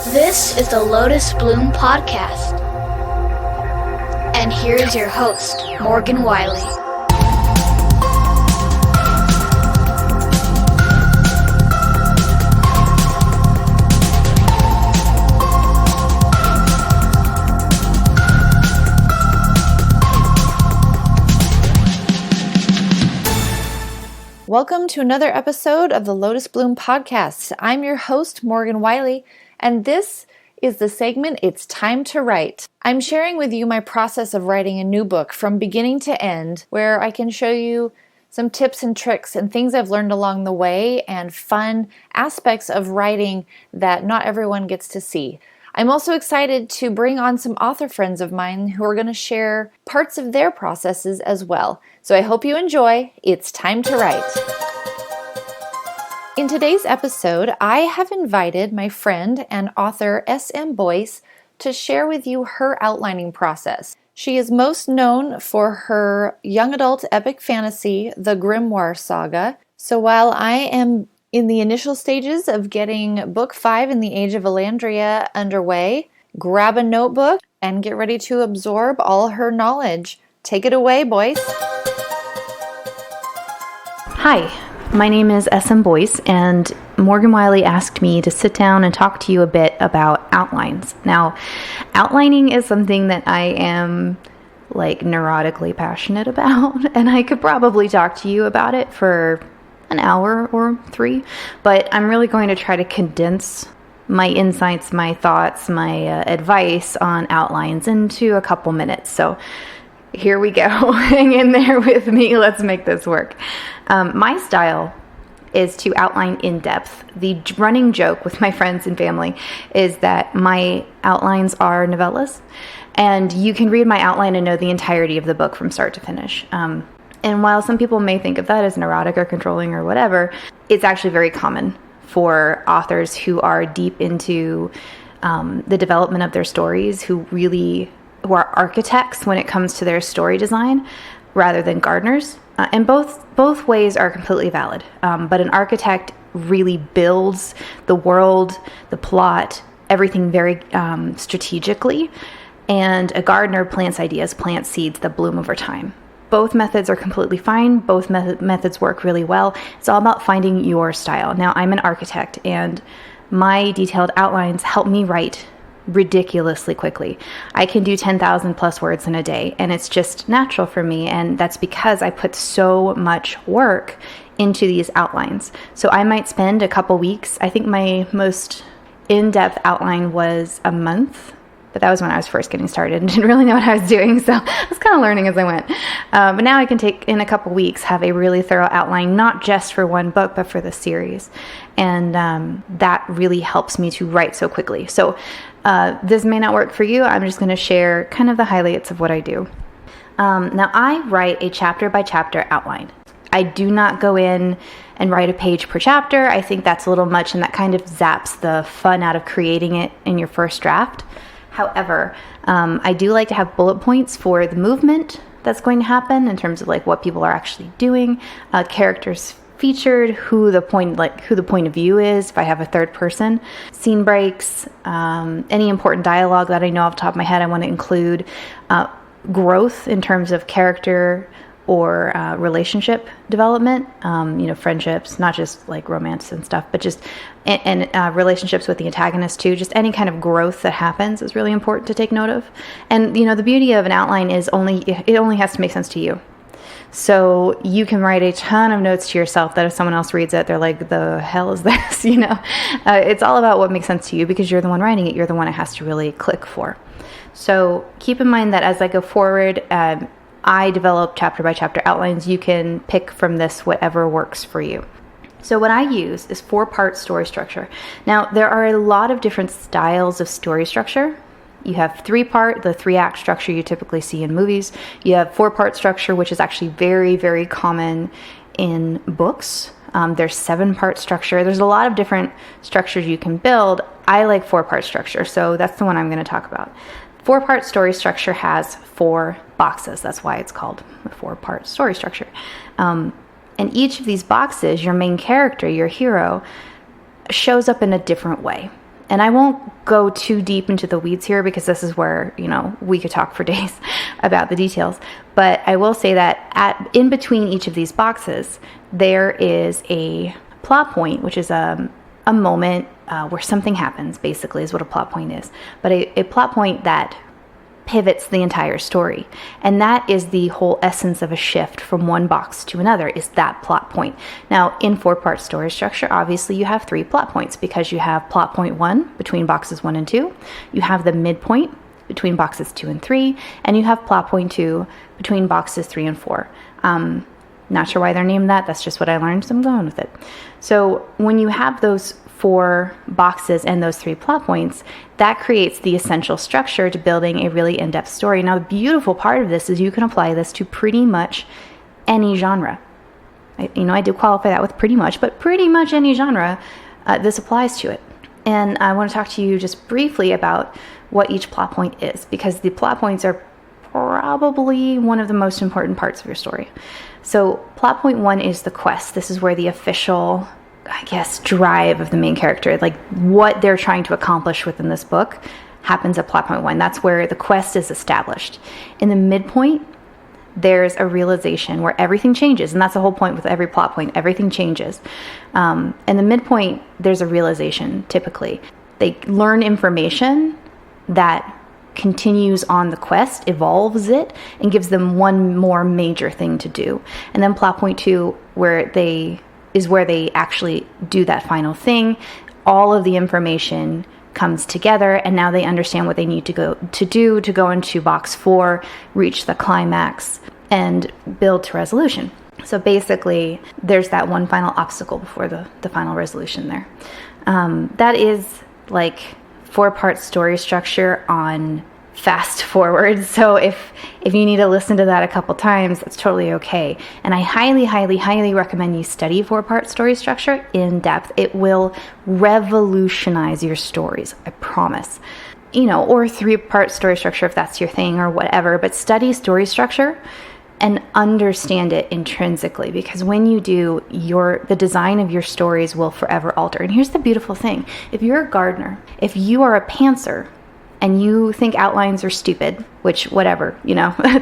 This is the Lotus Bloom Podcast. And here is your host, Morgan Wylie. Welcome to another episode of the Lotus Bloom Podcast. I'm your host, Morgan Wylie, and this is the segment, It's Time to Write. I'm sharing with you my process of writing a new book from beginning to end, where I can show you some tips and tricks and things I've learned along the way and fun aspects of writing that not everyone gets to see. I'm also excited to bring on some author friends of mine who are going to share parts of their processes as well. So I hope you enjoy. It's time to write. In today's episode, I have invited my friend and author S.M. Boyce to share with you her outlining process. She is most known for her young adult epic fantasy, the Grimoire Saga. So while I am in the initial stages of getting book 5 in the Age of Elandria underway, grab a notebook and get ready to absorb all her knowledge. Take it away, Boyce. Hi, my name is S.M. Boyce, and Morgan Wylie asked me to sit down and talk to you a bit about outlines. Now, outlining is something that I am neurotically passionate about, and I could probably talk to you about it for an hour or 3, but I'm really going to try to condense my insights, my thoughts, my advice on outlines into a couple minutes. So here we go. Hang in there with me. Let's make this work. My style is to outline in depth. The running joke with my friends and family is that my outlines are novellas, and you can read my outline and know the entirety of the book from start to finish. And while some people may think of that as neurotic or controlling or whatever, it's actually very common for authors who are deep into the development of their stories, who are architects when it comes to their story design rather than gardeners. And both ways are completely valid. But an architect really builds the world, the plot, everything very strategically. And a gardener plants ideas, plants seeds that bloom over time. Both methods are completely fine. Both methods work really well. It's all about finding your style. Now, I'm an architect, and my detailed outlines help me write ridiculously quickly. I can do 10,000 plus words in a day, and it's just natural for me, and that's because I put so much work into these outlines. So I might spend a couple weeks. I think my most in-depth outline was a month, but that was when I was first getting started and didn't really know what I was doing, so I was kind of learning as I went. But now I can take, in a couple weeks, have a really thorough outline, not just for one book, but for the series. And that really helps me to write so quickly. So this may not work for you. I'm just going to share kind of the highlights of what I do. Now, I write a chapter-by-chapter outline. I do not go in and write a page per chapter. I think that's a little much, and that kind of zaps the fun out of creating it in your first draft. However, I do like to have bullet points for the movement that's going to happen in terms of what people are actually doing, characters featured, who the point of view is, if I have a third person, scene breaks, any important dialogue that I know off the top of my head I want to include, growth in terms of character or relationship development, friendships, not just romance and stuff, but just and relationships with the antagonist too. Just any kind of growth that happens is really important to take note of. And the beauty of an outline is it only has to make sense to you. So you can write a ton of notes to yourself that if someone else reads it, they're like, the hell is this? It's all about what makes sense to you because you're the one writing it. You're the one it has to really click for. So keep in mind that as I go forward, I develop chapter by chapter outlines. You can pick from this whatever works for you. So what I use is 4-part story structure. Now, there are a lot of different styles of story structure. You have 3-part, the 3-act structure you typically see in movies. You have 4-part structure, which is actually very, very common in books. There's 7-part structure. There's a lot of different structures you can build. I like 4-part structure, so that's the one I'm going to talk about. 4-part story structure has 4 boxes. That's why it's called a 4-part story structure. And each of these boxes, your main character, your hero, shows up in a different way. And I won't go too deep into the weeds here because this is where, we could talk for days about the details. But I will say that in between each of these boxes, there is a plot point, which is a moment where something happens, basically, is what a plot point is. But a plot point that pivots the entire story. And that is the whole essence of a shift from one box to another, is that plot point. Now, in 4-part story structure, obviously you have 3 plot points because you have plot point 1 between boxes 1 and 2, you have the midpoint between boxes 2 and 3, and you have plot point 2 between boxes 3 and 4. Not sure why they're named that. That's just what I learned, so I'm going with it. So when you have those 4 boxes and those 3 plot points, that creates the essential structure to building a really in-depth story. Now, the beautiful part of this is you can apply this to pretty much any genre. I do qualify that with pretty much, but pretty much any genre, this applies to it. And I want to talk to you just briefly about what each plot point is, because the plot points are probably one of the most important parts of your story. So plot point 1 is the quest. This is where the official, drive of the main character, like what they're trying to accomplish within this book, happens at plot point 1. That's where the quest is established. In the midpoint, there's a realization where everything changes, and that's the whole point with every plot point. Everything changes. In the midpoint, there's a realization, typically. They learn information that continues on the quest, evolves it, and gives them one more major thing to do. And then plot point 2, where they actually do that final thing. All of the information comes together, and now they understand what they need to go into box 4, reach the climax, and build to resolution. So basically, there's that one final obstacle before the final resolution there. That is like 4-part story structure on fast forward. So if you need to listen to that a couple times, that's totally okay. And I highly, highly, highly recommend you study 4-part story structure in depth. It will revolutionize your stories, I promise. Or 3-part story structure if that's your thing or whatever, but study story structure and understand it intrinsically, because when you do, the design of your stories will forever alter. And here's the beautiful thing. If you're a gardener, if you are a pantser, and you think outlines are stupid, which whatever,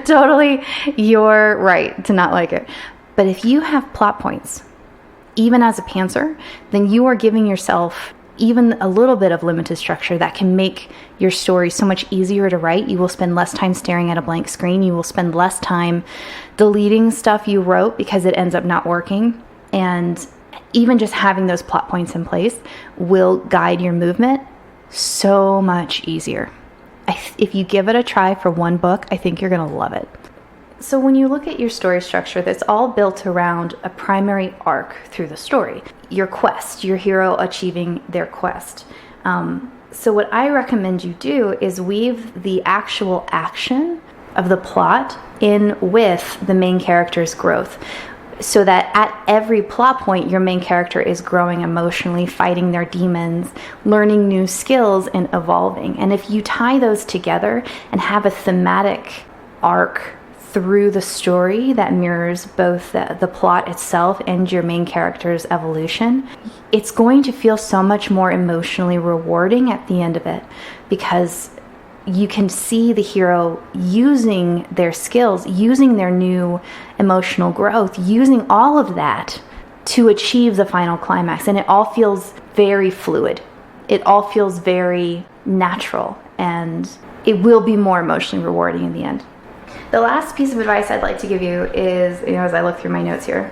totally, you're right to not like it. But if you have plot points, even as a pantser, then you are giving yourself even a little bit of limited structure that can make your story so much easier to write. You will spend less time staring at a blank screen. You will spend less time deleting stuff you wrote because it ends up not working. And even just having those plot points in place will guide your movement so much easier. If you give it a try for one book, I think you're going to love it. So when you look at your story structure, that's all built around a primary arc through the story. Your quest, your hero achieving their quest. So what I recommend you do is weave the actual action of the plot in with the main character's growth, so that at every plot point, your main character is growing emotionally, fighting their demons, learning new skills, and evolving. And if you tie those together and have a thematic arc through the story that mirrors both the plot itself and your main character's evolution, it's going to feel so much more emotionally rewarding at the end of it, because you can see the hero using their skills, using their new emotional growth, using all of that to achieve the final climax. And it all feels very fluid. It all feels very natural, and it will be more emotionally rewarding in the end. The last piece of advice I'd like to give you is, as I look through my notes here,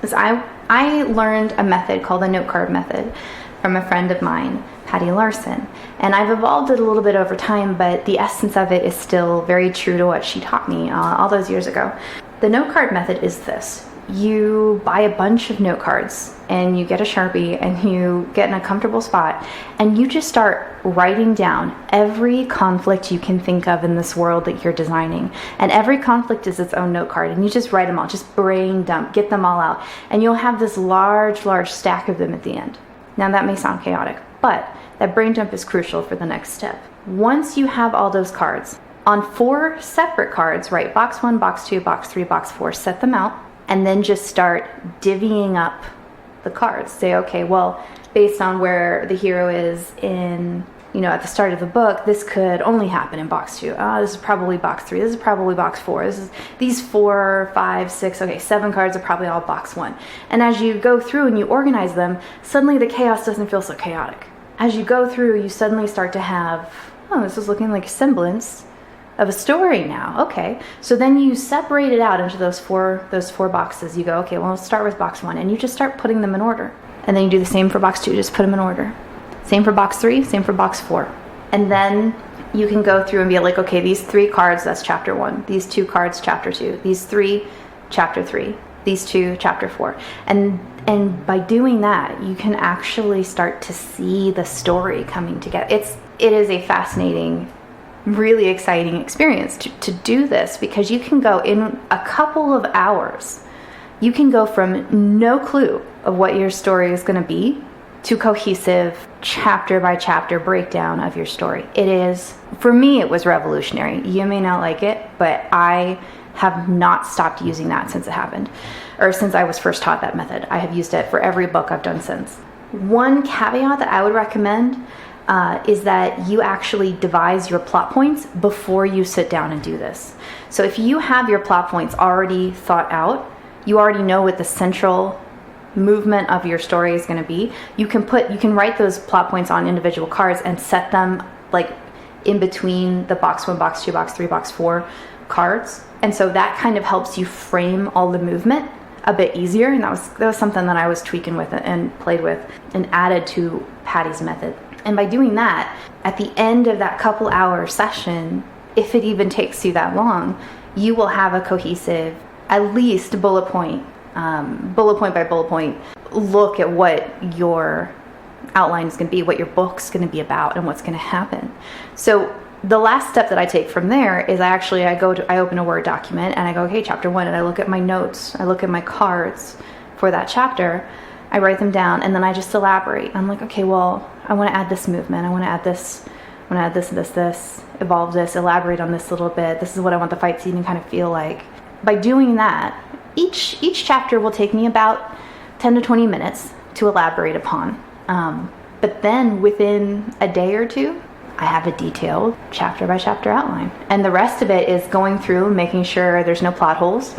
is I learned a method called the note card method from a friend of mine, Patty Larson. And I've evolved it a little bit over time, but the essence of it is still very true to what she taught me all those years ago. The note card method is this. You buy a bunch of note cards and you get a Sharpie and you get in a comfortable spot and you just start writing down every conflict you can think of in this world that you're designing. And every conflict is its own note card, and you just write them all, just brain dump, get them all out. And you'll have this large, large stack of them at the end. Now that may sound chaotic, but that brain dump is crucial for the next step. Once you have all those cards, on 4 separate cards, write box 1, box 2, box 3, box 4, set them out, and then just start divvying up the cards. Say, okay, well, based on where the hero is in, at the start of the book, this could only happen in box 2. This is probably box 3. This is probably box 4. These 4, 5, 6, 7 cards are probably all box 1. And as you go through and you organize them, suddenly the chaos doesn't feel so chaotic. As you go through, you suddenly start to have, this is looking like a semblance of a story now. Okay. So then you separate it out into those four boxes. You go, okay, well, let's start with box 1, and you just start putting them in order. And then you do the same for box 2, just put them in order. Same for box 3, same for box 4. And then you can go through and be like, okay, these 3 cards, that's chapter 1. These 2 cards, chapter 2. These 3, chapter 3. These 2, chapter 4. And by doing that, you can actually start to see the story coming together. It is a fascinating, really exciting experience to do this, because you can go in a couple of hours. You can go from no clue of what your story is going to be to cohesive chapter by chapter breakdown of your story. For me, it was revolutionary. You may not like it, but I have not stopped using that since it happened, or since I was first taught that method. I have used it for every book I've done since. One caveat that I would recommend is that you actually devise your plot points before you sit down and do this. So if you have your plot points already thought out, you already know what the central movement of your story is going to be, you can write those plot points on individual cards and set them like in between the box 1, box 2, box 3, box 4 cards. And so that kind of helps you frame all the movement a bit easier. And that was something that I was tweaking with and played with and added to Patty's method. And by doing that, at the end of that couple hour session, if it even takes you that long, you will have a cohesive, at least bullet point by bullet point look at what your outline is going to be, what your book's going to be about, and what's going to happen. So the last step that I take from there is I open a Word document and I go, okay, chapter 1, and I look at my notes, I look at my cards for that chapter, I write them down, and then I just elaborate. I'm like, okay, well, I want to add this movement, I want to add this, evolve this, elaborate on this a little bit, this is what I want the fight scene to kind of feel like. By doing that, each chapter will take me about 10 to 20 minutes to elaborate upon. But then within a day or two, I have a detailed chapter by chapter outline. And the rest of it is going through, making sure there's no plot holes,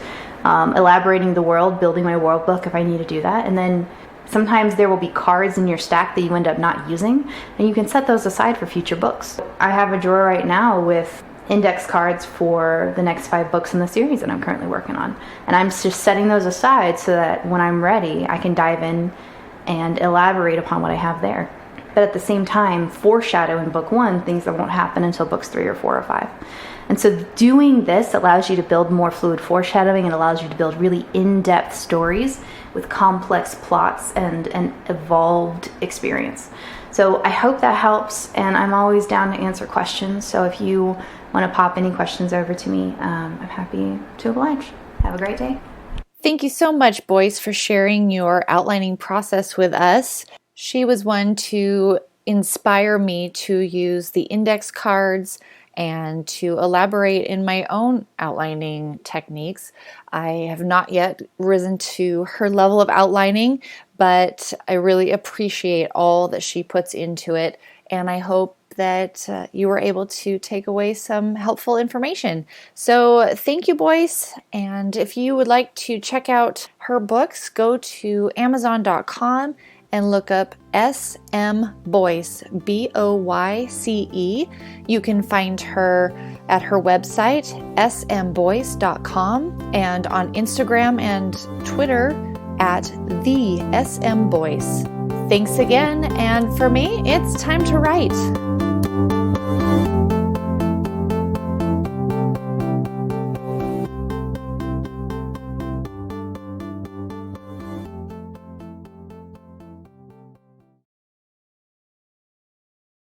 elaborating the world, building my world book if I need to do that. And then sometimes there will be cards in your stack that you end up not using, and you can set those aside for future books. I have a drawer right now with index cards for the next 5 books in the series that I'm currently working on. And I'm just setting those aside so that when I'm ready, I can dive in and elaborate upon what I have there. But at the same time, foreshadow in book 1 things that won't happen until books 3 or 4 or 5. And so doing this allows you to build more fluid foreshadowing. It allows you to build really in-depth stories with complex plots and an evolved experience. So I hope that helps, and I'm always down to answer questions. So if you want to pop any questions over to me, I'm happy to oblige. Have a great day. Thank you so much, Boyce, for sharing your outlining process with us. She was one to inspire me to use the index cards and to elaborate in my own outlining techniques. I have not yet risen to her level of outlining, but I really appreciate all that she puts into it, and I hope that you were able to take away some helpful information. So thank you, Boyce. And if you would like to check out her books, go to Amazon.com and look up S.M. Boyce, B-O-Y-C-E. You can find her at her website, smboyce.com, and on Instagram and Twitter at the SM Boyce. Thanks again, and for me, it's time to write.